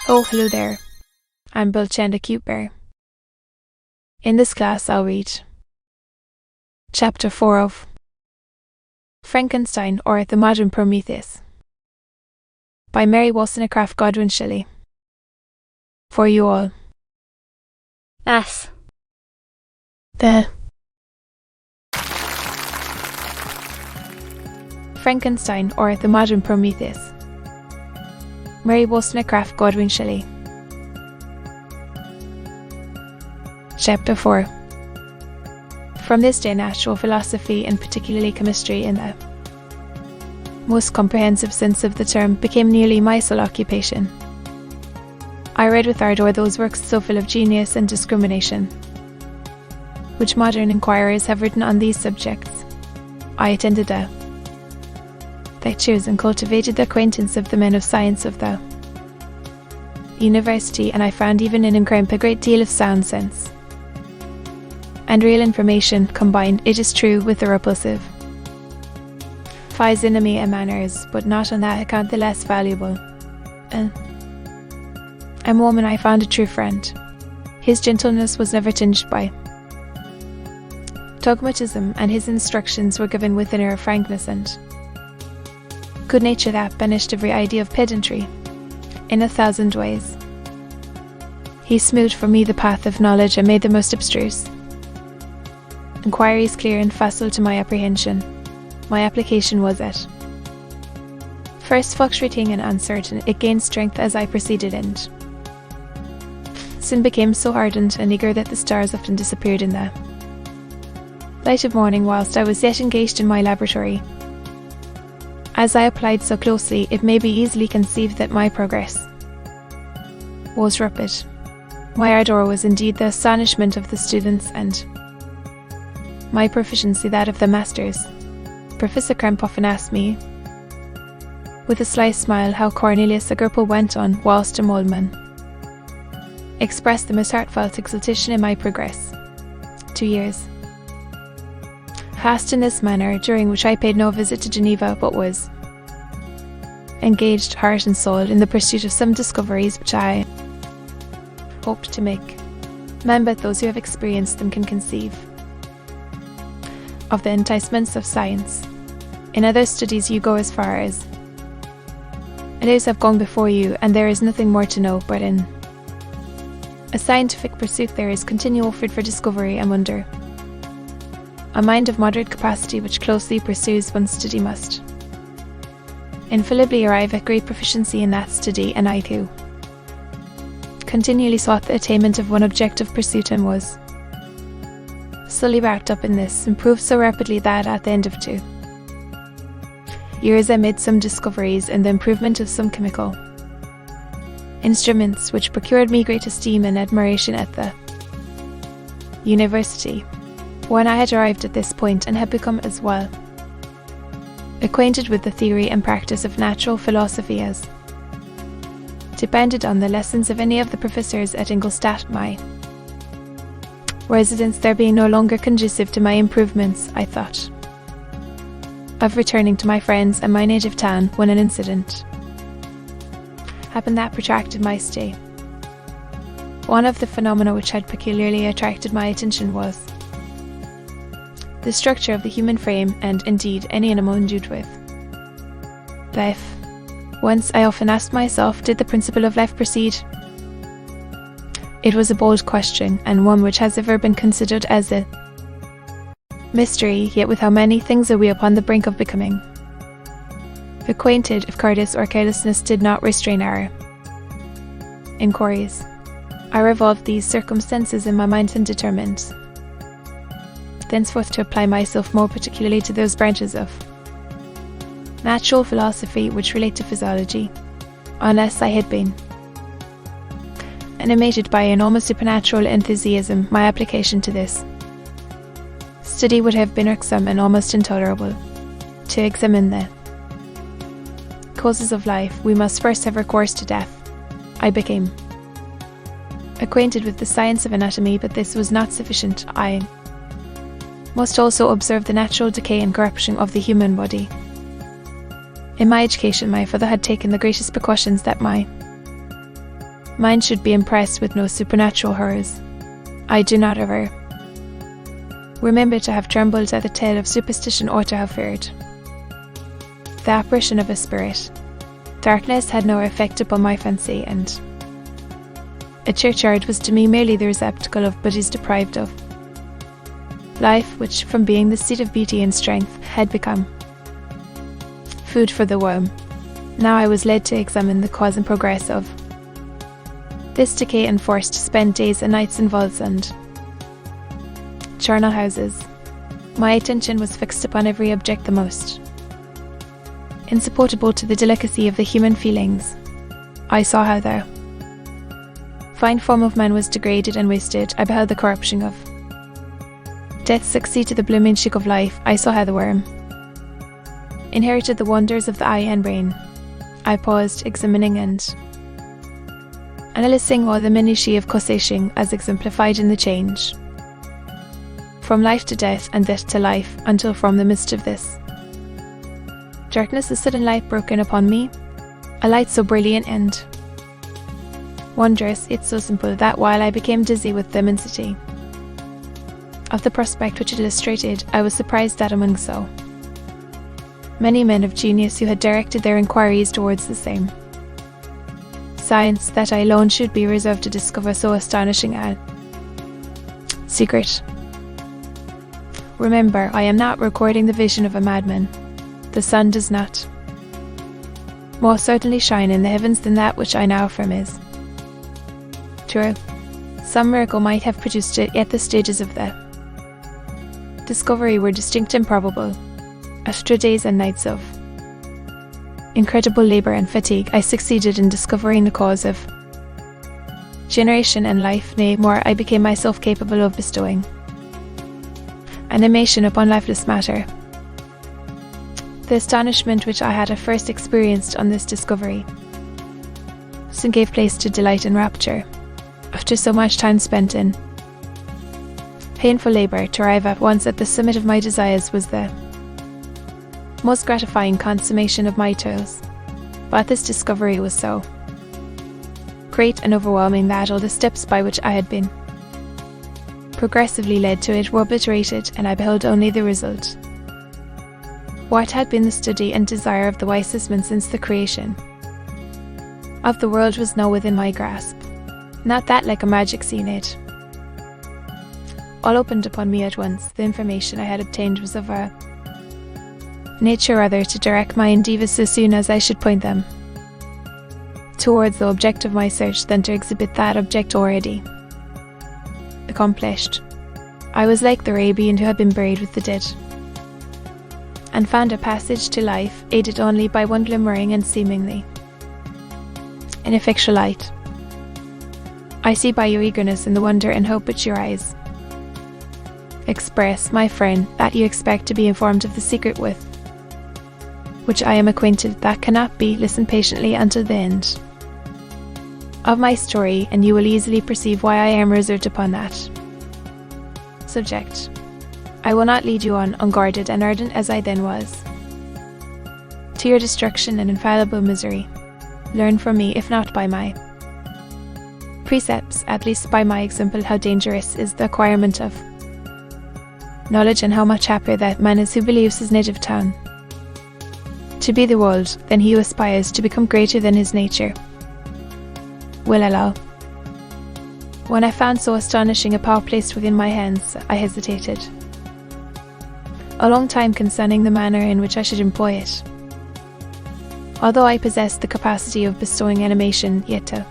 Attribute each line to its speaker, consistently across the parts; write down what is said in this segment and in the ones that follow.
Speaker 1: Oh, hello there. I'm Bulchenda Cute Bear. In this class, I'll read Chapter 4 of Frankenstein, or The Modern Prometheus, by Mary Wollstonecraft Godwin Shelley. For you all.
Speaker 2: S.
Speaker 1: The Frankenstein, or The Modern Prometheus. Mary Wollstonecraft Godwin Shelley. Chapter 4. From this day, natural philosophy, and particularly chemistry in the most comprehensive sense of the term, became nearly my sole occupation. I read with ardour those works so full of genius and discrimination, which modern inquirers have written on these subjects. I attended the lectures and cultivated the acquaintance of the men of science of the university, and I found even in Crimp a great deal of sound sense and real information combined, it is true, with the repulsive physiognomy and manners, but not on that account the less valuable. A woman I found a true friend. His gentleness was never tinged by dogmatism, and his instructions were given with an air of frankness and good nature that banished every idea of pedantry. In 1,000 ways he smoothed for me the path of knowledge and made the most abstruse inquiries clear and facile to my apprehension. My application was at first fluctuating and uncertain. It gained strength as I proceeded, and soon became so ardent and eager that the stars often disappeared in the light of morning whilst I was yet engaged in my laboratory. As I applied so closely, it may be easily conceived that my progress was rapid. My ardour was indeed the astonishment of the students, and my proficiency that of the masters. Professor Cramp often asked me, with a sly smile, how Cornelius Agrippa went on, whilst a Moleman expressed the most heartfelt exultation in my progress. 2 years passed in this manner, during which I paid no visit to Geneva, but was engaged heart and soul in the pursuit of some discoveries which I hoped to make. Men but those who have experienced them can conceive of the enticements of science. In other studies you go as far as others have gone before you, and there is nothing more to know, but in a scientific pursuit there is continual food for discovery and wonder. A mind of moderate capacity which closely pursues one study must infallibly arrive at great proficiency in that study, and I too continually sought the attainment of one objective pursuit, and was slowly wrapped up in this, improved so rapidly that at the end of 2 years I made some discoveries in the improvement of some chemical instruments which procured me great esteem and admiration at the university. When I had arrived at this point, and had become as well acquainted with the theory and practice of natural philosophy as depended on the lessons of any of the professors at Ingolstadt, my residence there being no longer conducive to my improvements, I thought of returning to my friends and my native town, when an incident happened that protracted my stay. One of the phenomena which had peculiarly attracted my attention was the structure of the human frame, and indeed any animal endued with life. Once I often asked myself, did the principle of life proceed? It was a bold question, and one which has ever been considered as a mystery, yet with how many things are we upon the brink of becoming acquainted, if cowardice or carelessness did not restrain our inquiries. I revolved these circumstances in my mind and determined thenceforth to apply myself more particularly to those branches of natural philosophy which relate to physiology. Unless I had been animated by an almost supernatural enthusiasm, my application to this study would have been irksome and almost intolerable. To examine the causes of life, we must first have recourse to death. I became acquainted with the science of anatomy, but this was not sufficient. I must also observe the natural decay and corruption of the human body. In my education, my father had taken the greatest precautions that my Mine should be impressed with no supernatural horrors. I do not ever remember to have trembled at the tale of superstition or to have feared the apparition of a spirit. Darkness had no effect upon my fancy, and a churchyard was to me merely the receptacle of bodies deprived of life, which, from being the seat of beauty and strength, had become food for the worm. Now I was led to examine the cause and progress of this decay, and forced to spend days and nights in vaults and charnel houses. My attention was fixed upon every object the most insupportable to the delicacy of the human feelings. I saw how the fine form of man was degraded and wasted. I beheld the corruption of death succeed to the blooming cheek of life. I saw how the worm inherited the wonders of the eye and brain. I paused, examining and analysing all the minutiae of causation as exemplified in the change from life to death and death to life, until from the midst of this darkness a sudden light broke in upon me, a light so brilliant and wondrous, yet so simple, that while I became dizzy with the immensity of the prospect which it illustrated, I was surprised that among so many men of genius who had directed their inquiries towards the same science, that I alone should be reserved to discover so astonishing a secret. Remember, I am not recording the vision of a madman. The sun does not more certainly shine in the heavens than that which I now affirm is true. Some miracle might have produced it, yet the stages of the discovery were distinct and probable. After days and nights of incredible labour and fatigue, I succeeded in discovering the cause of generation and life. Nay, more, I became myself capable of bestowing animation upon lifeless matter. The astonishment which I had at first experienced on this discovery soon gave place to delight and rapture. After so much time spent in painful labour, to arrive at once at the summit of my desires was the most gratifying consummation of my toils. But this discovery was so great and overwhelming that all the steps by which I had been progressively led to it were obliterated, and I beheld only the result. What had been the study and desire of the wisest men since the creation of the world was now within my grasp. Not that, like a magic seen, it all opened upon me at once. The information I had obtained was of a nature rather to direct my endeavours so soon as I should point them towards the object of my search than to exhibit that object already accomplished. I was like the Arabian who had been buried with the dead, and found a passage to life, aided only by one glimmering and seemingly ineffectual light. I see by your eagerness and the wonder and hope which your eyes express, my friend, that you expect to be informed of the secret with which I am acquainted. That cannot be. Listen patiently until the end of my story, and you will easily perceive why I am reserved upon that subject. I will not lead you on, unguarded and ardent as I then was, to your destruction and infallible misery. Learn from me, if not by my precepts, at least by my example, how dangerous is the acquirement of knowledge, and how much happier that man is who believes his native town to be the world, than he who aspires to become greater than his nature will allow. When I found so astonishing a power placed within my hands, I hesitated a long time concerning the manner in which I should employ it. Although I possessed the capacity of bestowing animation, yet to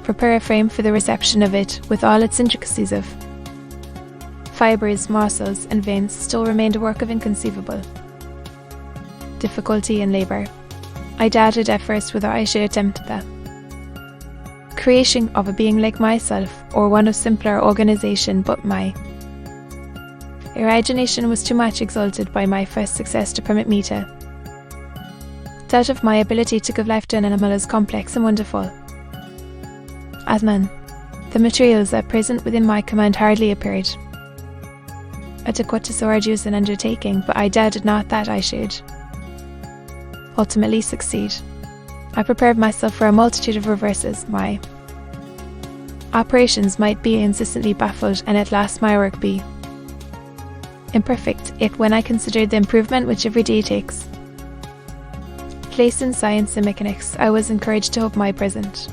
Speaker 1: prepare a frame for the reception of it, with all its intricacies of fibres, muscles, and veins, still remained a work of inconceivable difficulty and labour. I doubted at first whether I should attempt the creation of a being like myself, or one of simpler organisation, but my imagination was too much exalted by my first success to permit me to doubt of my ability to give life to an animal as complex and wonderful as man. The materials at present within my command hardly appeared adequate to so arduous an undertaking, but I doubted not that I should ultimately succeed. I prepared myself for a multitude of reverses. My operations might be insistently baffled, and at last my work be imperfect, yet when I considered the improvement which every day takes place in science and mechanics, I was encouraged to hope my present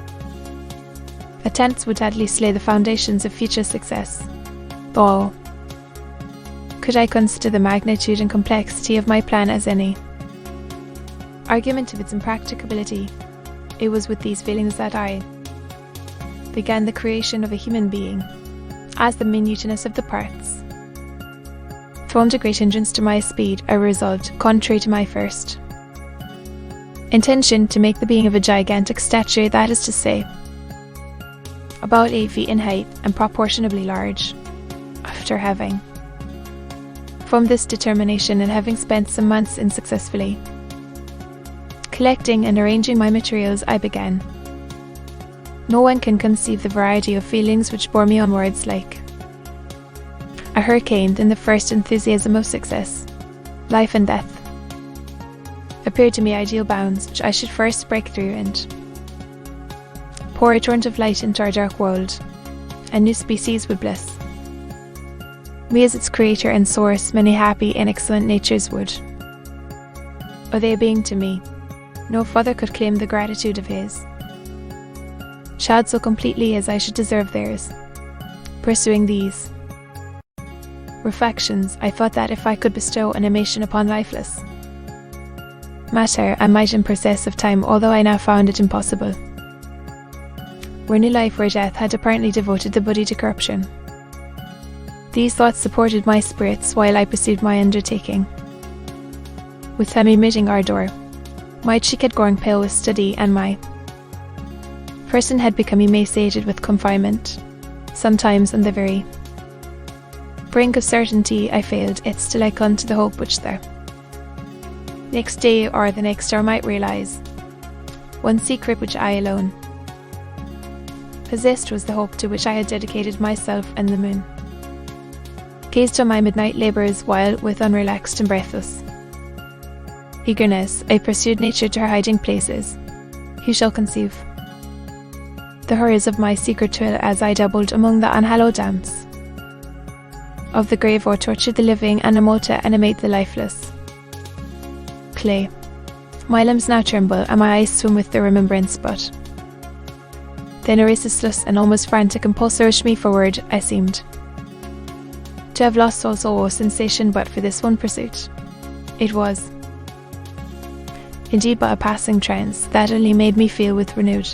Speaker 1: attempts would at least lay the foundations of future success. Though, could I consider the magnitude and complexity of my plan as any argument of its impracticability, it was with these feelings that I began the creation of a human being, as the minuteness of the parts formed a great hindrance to my speed. I resolved, contrary to my first intention, to make the being of a gigantic stature, that is to say, about 8 feet in height and proportionably large. After having formed this determination, and having spent some months in successfully collecting and arranging my materials, I began. No one can conceive the variety of feelings which bore me onwards like a hurricane. In the first enthusiasm of success, life and death appeared to me ideal bounds which I should first break through and pour a torrent of light into our dark world, and new species would bless me as its creator and source. Many happy and excellent natures would owe their being to me. No father could claim the gratitude of his child so completely as I should deserve theirs. Pursuing these reflections, I thought that if I could bestow animation upon lifeless matter, I might in process of time, although I now found it impossible, were new life where death had apparently devoted the body to corruption. These thoughts supported my spirits while I pursued my undertaking with unemitting ardour. My cheek had grown pale with study, and my person had become emaciated with confinement. Sometimes on the very brink of certainty I failed, yet still I clung to the hope which the next day or the next hour might realise. One secret which I alone possessed was the hope to which I had dedicated myself, and the moon gazed on my midnight labours while, with unrelaxed and breathless eagerness, I pursued nature to her hiding places. Who shall conceive the horrors of my secret toil as I dabbled among the unhallowed damps of the grave, or tortured the living animal to animate the lifeless clay? My limbs now tremble, and my eyes swim with the remembrance, but then a resistless and almost frantic impulse urged me forward. I seemed to have lost all soul or sensation but for this one pursuit. It was indeed but a passing trance that only made me feel with renewed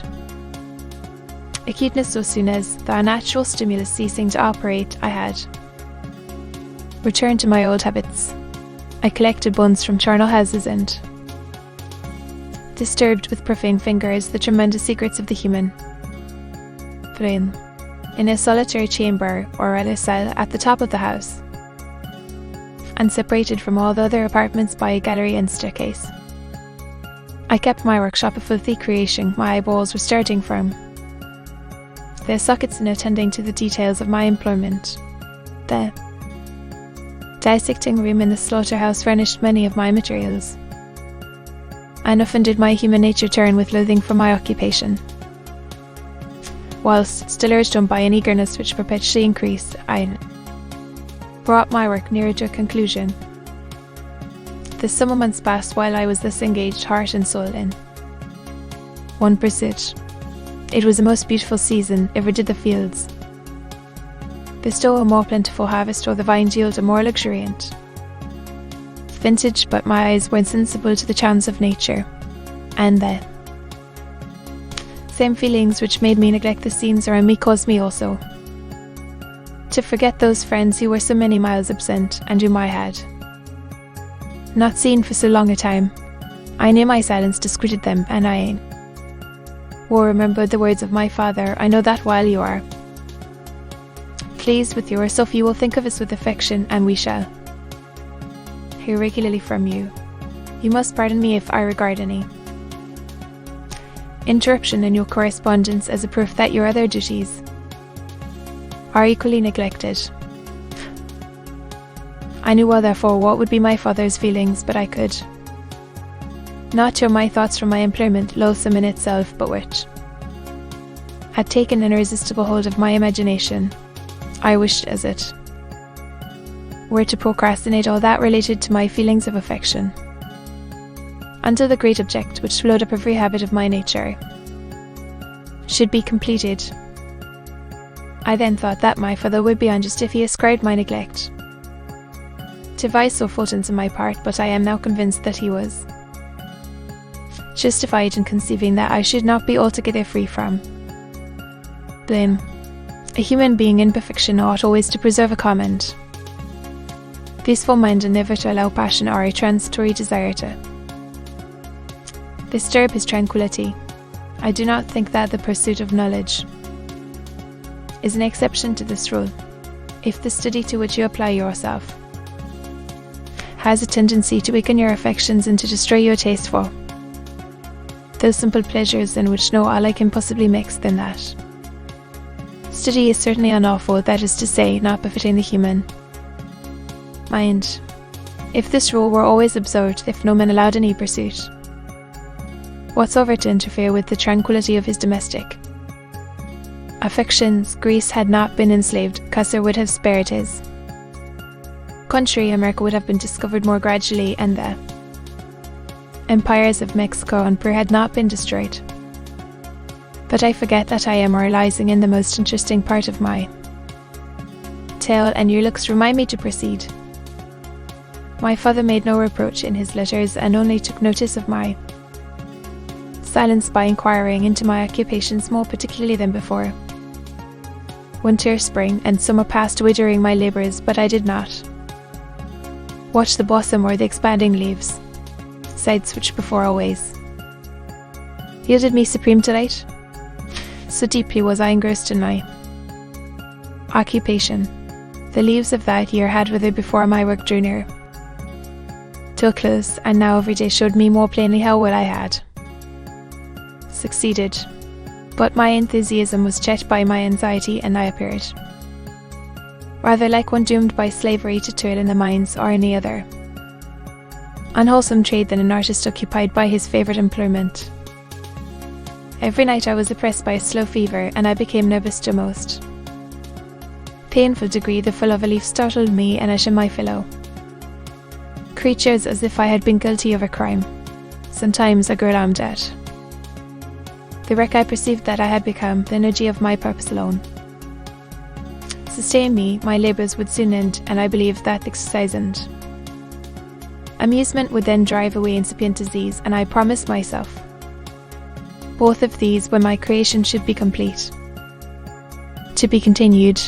Speaker 1: acuteness. So soon as the unnatural stimulus ceasing to operate, I had returned to my old habits. I collected bones from charnel houses and disturbed with profane fingers the tremendous secrets of the human brain in a solitary chamber, or rather cell, at the top of the house, and separated from all the other apartments by a gallery and staircase. I kept my workshop a filthy creation. My eyeballs were starting from their sockets in attending to the details of my employment. The dissecting room in the slaughterhouse furnished many of my materials, and often did my human nature turn with loathing from my occupation. Whilst, still urged on by an eagerness which perpetually increased, I brought my work nearer to a conclusion. The summer months passed while I was thus engaged heart and soul in one pursuit. It was a most beautiful season, ever did the fields bestow a more plentiful harvest, or the vines yield a more luxuriant vintage, but my eyes were insensible to the charms of nature, and the same feelings which made me neglect the scenes around me caused me also to forget those friends who were so many miles absent, and whom I had not seen for so long a time. I knew my silence discreeted them, and I remembered the words of my father. I know that while you are pleased with yourself, you will think of us with affection, and we shall hear regularly from you. You must pardon me if I regard any interruption in your correspondence as a proof that your other duties are equally neglected. I knew well, therefore, what would be my father's feelings, but I could not to my thoughts from my employment, loathsome in itself, but which had taken an irresistible hold of my imagination, I wished as it were to procrastinate all that related to my feelings of affection, until the great object which swallowed up every habit of my nature should be completed. I then thought that my father would be unjust if he ascribed my neglect to vice so faultless on my part, but I am now convinced that he was justified in conceiving that I should not be altogether free from blame. A human being in perfection ought always to preserve a calm and peaceful mind, and never to allow passion or a transitory desire to disturb his tranquility. I do not think that the pursuit of knowledge is an exception to this rule. If the study to which you apply yourself has a tendency to weaken your affections and to destroy your taste for those simple pleasures in which no ally can possibly mix, then that study is certainly unlawful, that is to say, not befitting the human mind. If this rule were always observed, if no man allowed any pursuit whatsoever to interfere with the tranquility of his domestic affections, Greece had not been enslaved, Caesar would have spared his country, America would have been discovered more gradually, and the empires of Mexico and Peru had not been destroyed. But I forget that I am moralizing in the most interesting part of my tale, and your looks remind me to proceed. My father made no reproach in his letters, and only took notice of my silence by inquiring into my occupations more particularly than before. Winter, spring, and summer passed away during my labours, but I did not watch the blossom or the expanding leaves, sights which before always yielded me supreme delight. So deeply was I engrossed in my occupation. The leaves of that year had withered before my work drew near to a close, and now every day showed me more plainly how well I had succeeded. But my enthusiasm was checked by my anxiety, and I appeared rather like one doomed by slavery to toil in the mines or any other unwholesome trade than an artist occupied by his favourite employment. Every night I was oppressed by a slow fever, and I became nervous to a most painful degree. The fall of a leaf startled me, and I my fellow creatures as if I had been guilty of a crime. Sometimes I grew alarmed at the wreck I perceived that I had become. The energy of my purpose alone sustained me. My labours would soon end, and I believed that exercise and amusement would then drive away incipient disease, and I promised myself both of these when my creation should be complete, to be continued.